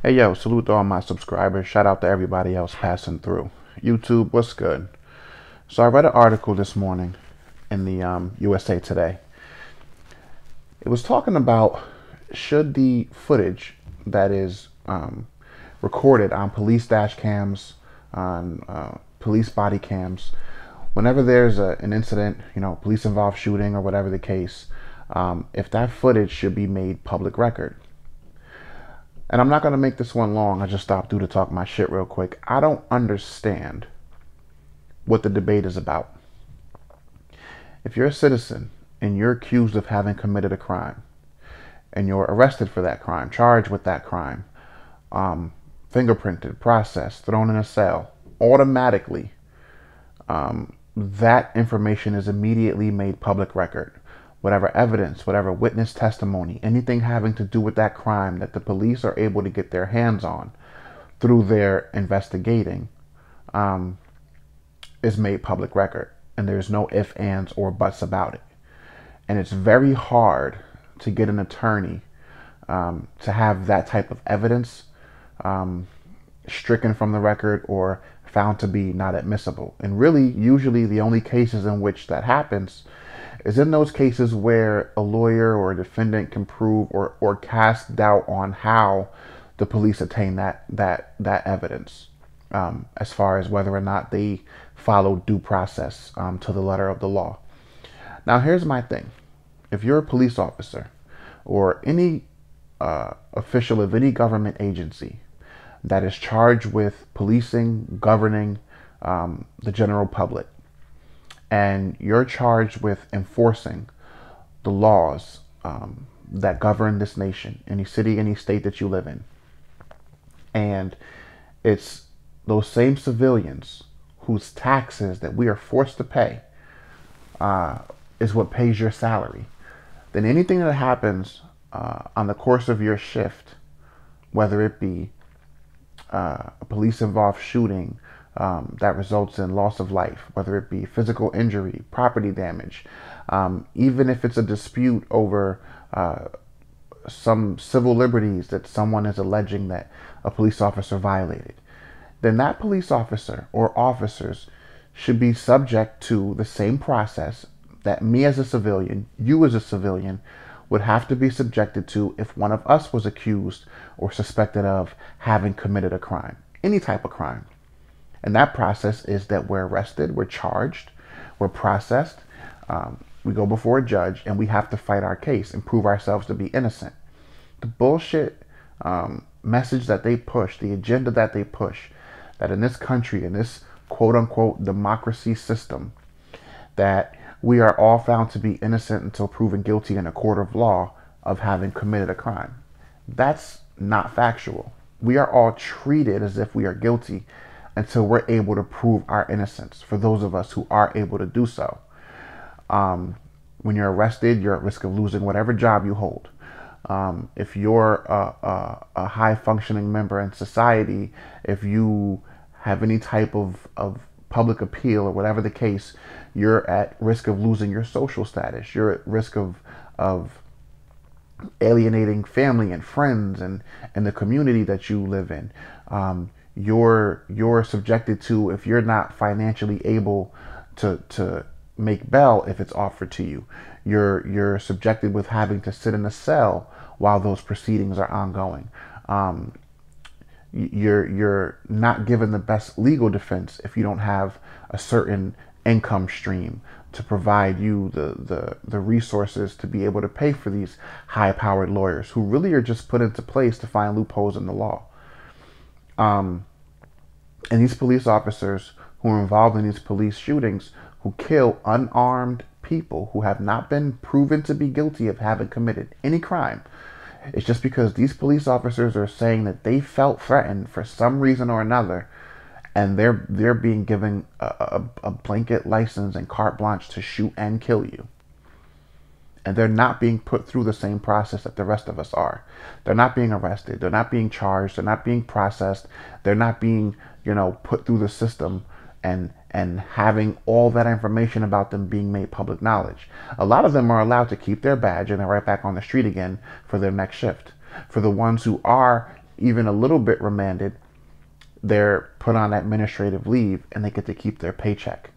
Hey yo, salute to all my subscribers. Shout out to everybody else passing through. YouTube, what's good? So I read an article this morning in the USA Today. It was talking about should the footage that is recorded on police dash cams, on police body cams, whenever there's an incident, police involved shooting or whatever the case, if that footage should be made public record. And I'm not going to make this one long. I just stopped through to talk my shit real quick. I don't understand what the debate is about. If you're a citizen and you're accused of having committed a crime and you're arrested for that crime, charged with that crime, fingerprinted, processed, thrown in a cell, automatically that information is immediately made public record. Whatever evidence, whatever witness testimony, anything having to do with that crime that the police are able to get their hands on through their investigating is made public record. And there's no ifs, ands, or buts about it. And it's very hard to get an attorney to have that type of evidence stricken from the record or found to be not admissible. And really, usually the only cases in which that happens is in those cases where a lawyer or a defendant can prove or cast doubt on how the police obtained that evidence, as far as whether or not they followed due process to the letter of the law. Now, here's my thing. If you're a police officer or any official of any government agency that is charged with policing, governing the general public, and you're charged with enforcing the laws that govern this nation, any city, any state that you live in. And it's those same civilians whose taxes that we are forced to pay is what pays your salary. Then anything that happens on the course of your shift, whether it be a police involved shooting, that results in loss of life, whether it be physical injury, property damage, even if it's a dispute over some civil liberties that someone is alleging that a police officer violated, then that police officer or officers should be subject to the same process that me as a civilian, you as a civilian, would have to be subjected to if one of us was accused or suspected of having committed a crime, any type of crime. And that process is that we're arrested, we're charged, we're processed, we go before a judge, and we have to fight our case and prove ourselves to be innocent. The bullshit message that they push, the agenda that they push, that in this country, in this quote-unquote democracy system, that we are all found to be innocent until proven guilty in a court of law of having committed a crime. That's not factual. We are all treated as if we are guilty until we're able to prove our innocence, for those of us who are able to do so. When you're arrested, you're at risk of losing whatever job you hold. If you're a high-functioning member in society, if you have any type of public appeal or whatever the case, you're at risk of losing your social status. You're at risk of alienating family and friends and the community that you live in. You're subjected to, if you're not financially able to make bail if it's offered to you, you're subjected with having to sit in a cell while those proceedings are ongoing. You're not given the best legal defense if you don't have a certain income stream to provide you the resources to be able to pay for these high-powered lawyers who really are just put into place to find loopholes in the law. And these police officers who are involved in these police shootings, who kill unarmed people who have not been proven to be guilty of having committed any crime, it's just because these police officers are saying that they felt threatened for some reason or another, and they're being given a blanket license and carte blanche to shoot and kill you. And they're not being put through the same process that the rest of us are. They're not being arrested. They're not being charged. They're not being processed. They're not being, put through the system and having all that information about them being made public knowledge. A lot of them are allowed to keep their badge and they're right back on the street again for their next shift. For the ones who are even a little bit remanded, they're put on administrative leave and they get to keep their paycheck.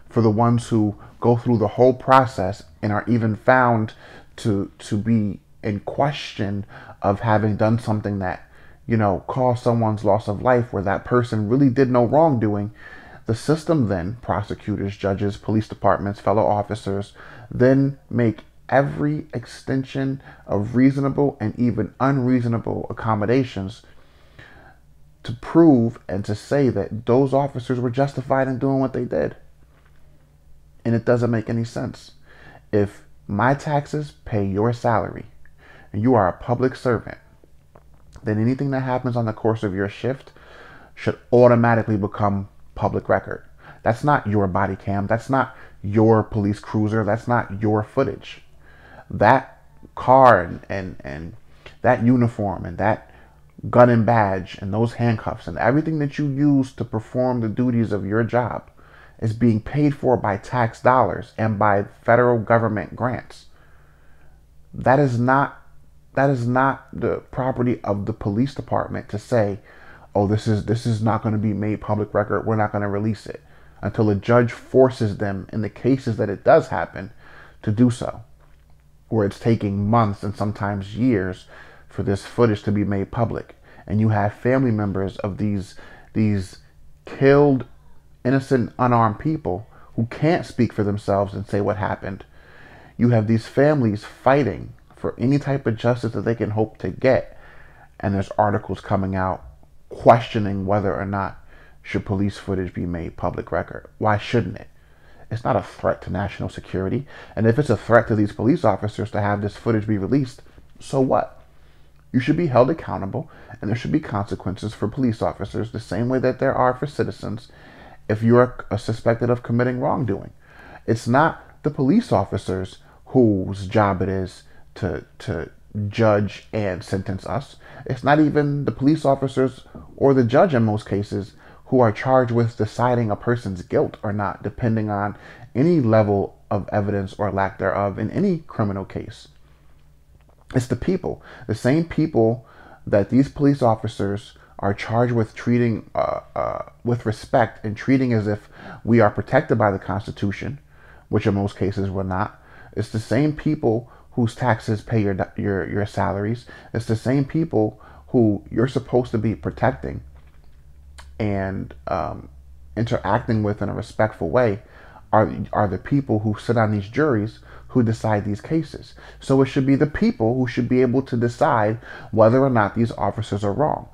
For the ones who go through the whole process and are even found to be in question of having done something that, caused someone's loss of life, where that person really did no wrongdoing, the system then, prosecutors, judges, police departments, fellow officers, then make every extension of reasonable and even unreasonable accommodations to prove and to say that those officers were justified in doing what they did. And it doesn't make any sense. If my taxes pay your salary and you are a public servant, then anything that happens on the course of your shift should automatically become public record. That's not your body cam. That's not your police cruiser. That's not your footage. That car and that uniform and that gun and badge and those handcuffs and everything that you use to perform the duties of your job is being paid for by tax dollars and by federal government grants. That is not the property of the police department to say, oh, this is not going to be made public record. We're not going to release it until a judge forces them, in the cases that it does happen, to do so, where it's taking months and sometimes years for this footage to be made public. And you have family members of these killed, innocent, unarmed people who can't speak for themselves and say what happened. You have these families fighting for any type of justice that they can hope to get. And there's articles coming out questioning whether or not should police footage be made public record. Why shouldn't it? It's not a threat to national security. And if it's a threat to these police officers to have this footage be released, so what? You should be held accountable, and there should be consequences for police officers the same way that there are for citizens if you're suspected of committing wrongdoing. It's not the police officers whose job it is to judge and sentence us. It's not even the police officers or the judge in most cases who are charged with deciding a person's guilt or not, depending on any level of evidence or lack thereof in any criminal case. It's the people, the same people that these police officers are charged with treating with respect and treating as if we are protected by the Constitution, which in most cases we're not. It's the same people whose taxes pay your salaries. It's the same people who you're supposed to be protecting and interacting with in a respectful way are the people who sit on these juries who decide these cases. So it should be the people who should be able to decide whether or not these officers are wrong.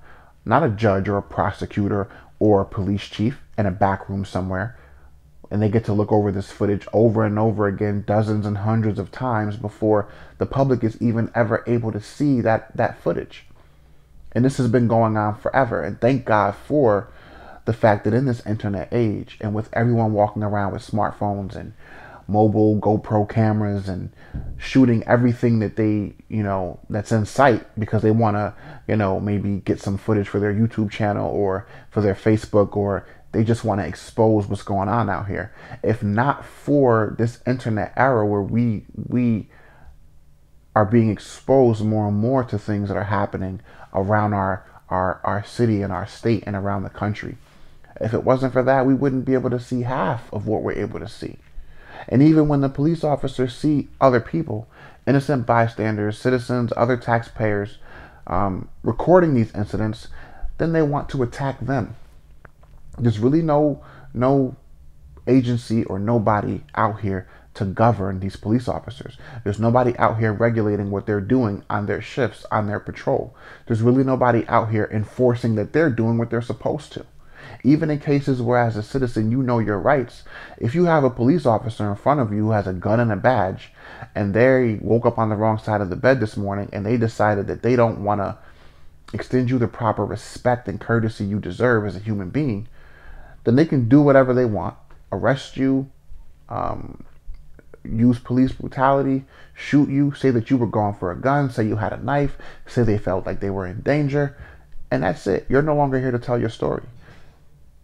Not a judge or a prosecutor or a police chief in a back room somewhere. And they get to look over this footage over and over again, dozens and hundreds of times before the public is even ever able to see that footage. And this has been going on forever. And thank God for the fact that in this internet age, and with everyone walking around with smartphones and mobile GoPro cameras and shooting everything that they, that's in sight because they want to, maybe get some footage for their YouTube channel or for their Facebook, or they just want to expose what's going on out here. If not for this internet era where we are being exposed more and more to things that are happening around our city and our state and around the country. If it wasn't for that, we wouldn't be able to see half of what we're able to see. And even when the police officers see other people, innocent bystanders, citizens, other taxpayers, recording these incidents, then they want to attack them. There's really no agency or nobody out here to govern these police officers. There's nobody out here regulating what they're doing on their shifts, on their patrol. There's really nobody out here enforcing that they're doing what they're supposed to. Even in cases where as a citizen you know your rights, if you have a police officer in front of you who has a gun and a badge, and they woke up on the wrong side of the bed this morning and they decided that they don't want to extend you the proper respect and courtesy you deserve as a human being, then they can do whatever they want, arrest you, use police brutality, shoot you, say that you were going for a gun, say you had a knife, say they felt like they were in danger, and that's it. You're no longer here to tell your story.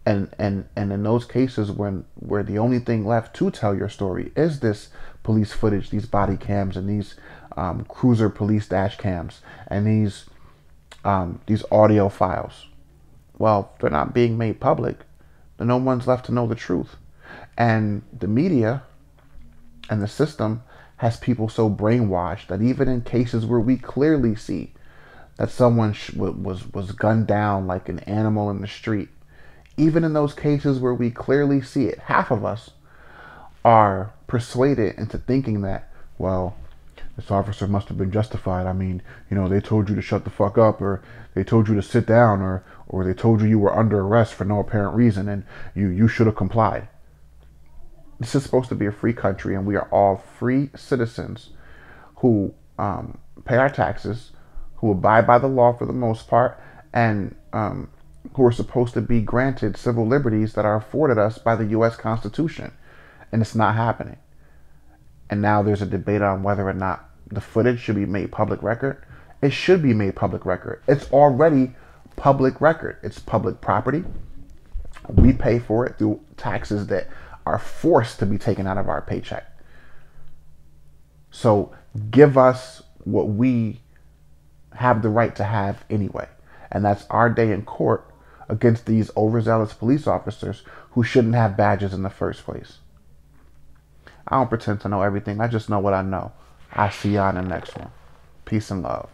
And in those cases where the only thing left to tell your story is this police footage, these body cams and these cruiser police dash cams and these these audio files. Well, they're not being made public. Then no one's left to know the truth. And the media and the system has people so brainwashed that even in cases where we clearly see that someone was gunned down like an animal in the street, even in those cases where we clearly see it, half of us are persuaded into thinking that, well, this officer must have been justified. I mean, they told you to shut the fuck up, or they told you to sit down, or they told you were under arrest for no apparent reason, and you should have complied. This is supposed to be a free country, and we are all free citizens who pay our taxes, who abide by the law for the most part, and who are supposed to be granted civil liberties that are afforded us by the U.S. Constitution. And it's not happening. And now there's a debate on whether or not the footage should be made public record. It should be made public record. It's already public record. It's public property. We pay for it through taxes that are forced to be taken out of our paycheck. So give us what we have the right to have anyway. And that's our day in court against these overzealous police officers who shouldn't have badges in the first place. I don't pretend to know everything. I just know what I know. I'll see y'all in the next one. Peace and love.